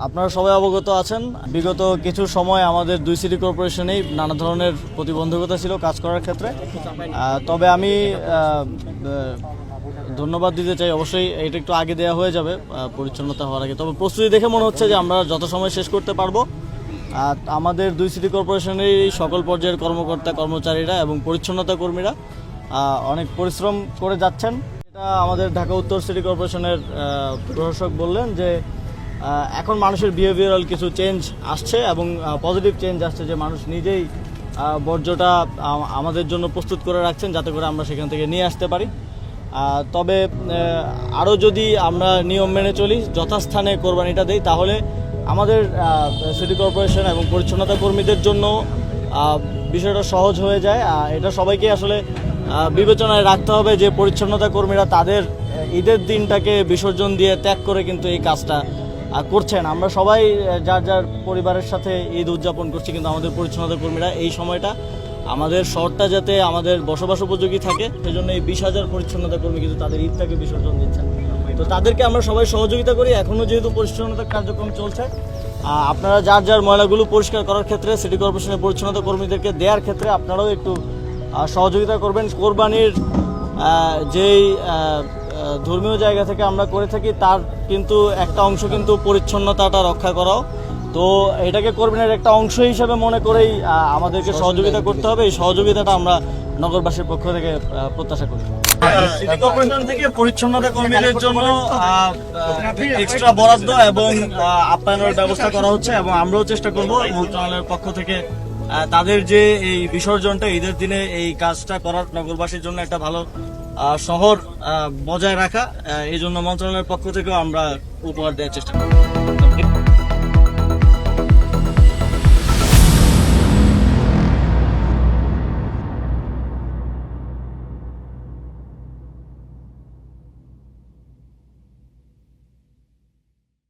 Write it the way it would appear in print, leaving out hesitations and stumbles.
আপনারা সবাই অবগত আছেন, বিগত কিছু সময় আমাদের দুই সিটি কর্পোরেশনেই নানা ধরনের প্রতিবন্ধকতা ছিল কাজ করার ক্ষেত্রে। তবে আমি ধন্যবাদ দিতে চাই, অবশ্যই এটা একটু আগে দেওয়া হয়ে যাবে পরিচ্ছন্নতা হওয়ার আগে। তবে প্রস্তুতি দেখে মনে হচ্ছে যে আমরা যত সময় শেষ করতে পারবো। আমাদের দুই সিটি কর্পোরেশনের সকল পর্যায়ের কর্মকর্তা কর্মচারীরা এবং পরিচ্ছন্নতা কর্মীরা অনেক পরিশ্রম করে যাচ্ছেন। এটা আমাদের ঢাকা উত্তর সিটি কর্পোরেশনের প্রশাসক বললেন যে এখন মানুষের বিহেভিয়ারাল কিছু চেঞ্জ আসছে এবং পজিটিভ চেঞ্জ আসছে, যে মানুষ নিজেই বর্জ্যটা আমাদের জন্য প্রস্তুত করে রাখছেন যাতে করে আমরা সেখান থেকে নিয়ে আসতে পারি। তবে আরও যদি আমরা নিয়ম মেনে চলি, যথাস্থানে কোরবানিটা দেই, তাহলে আমাদের সিটি কর্পোরেশন এবং পরিচ্ছন্নতা কর্মীদের জন্য বিষয়টা সহজ হয়ে যায়। এটা সবাইকে আসলে বিবেচনায় রাখতে হবে যে পরিচ্ছন্নতা কর্মীরা তাদের ঈদের দিনটাকে বিসর্জন দিয়ে ত্যাগ করে কিন্তু এই কাজটা করছেন। আমরা সবাই যার যার পরিবারের সাথে ঈদ উদযাপন করছি, কিন্তু আমাদের পরিচ্ছন্নতা কর্মীরা এই সময়টা আমাদের শহরটা যাতে আমাদের বসবাস উপযোগী থাকে সেজন্য এই 20,000 পরিচ্ছন্নতা কর্মী কিন্তু তাদের ঈদটাকে বিসর্জন দিচ্ছেন। তো তাদেরকে আমরা সবাই সহযোগিতা করি। এখনও যেহেতু পরিচ্ছন্নতা কার্যক্রম চলছে, আপনারা যার যার ময়লাগুলো পরিষ্কার করার ক্ষেত্রে সিটি কর্পোরেশনের পরিচ্ছন্নতা কর্মীদেরকে দেওয়ার ক্ষেত্রে আপনারাও একটু সহযোগিতা করবেন। কোরবানির যেই ধর্মীয় জায়গা থেকে আমরা করে থাকি, তার কিন্তু একটা অংশ কিন্তু পরিচ্ছন্নতাটা রক্ষা করাও। তো এটাকে কোরবানির একটা অংশ হিসেবে মনে করেই আমাদেরকে সহযোগিতা করতে হবে। এই সহযোগিতাটা আমরা নগরবাসীর পক্ষ থেকে প্রত্যাশা করি। সিটি কর্পোরেশন থেকে পরিচ্ছন্নতা কর্মীদের জন্য এক্সট্রা বরাদ্দ এবং আপ্যায়নের ব্যবস্থা করা হচ্ছে, এবং আমরাও চেষ্টা করব মন্ত্রণালয়ের পক্ষ থেকে তাদের যে এই বিসর্জনটা ঈদের দিনে এই কাজটা করার নগরবাসীর জন্য একটা ভালো শহর বজায় রাখা, এই জন্য মন্ত্রণালয়ের পক্ষ থেকেও আমরা উপহার দেওয়ার চেষ্টা করব।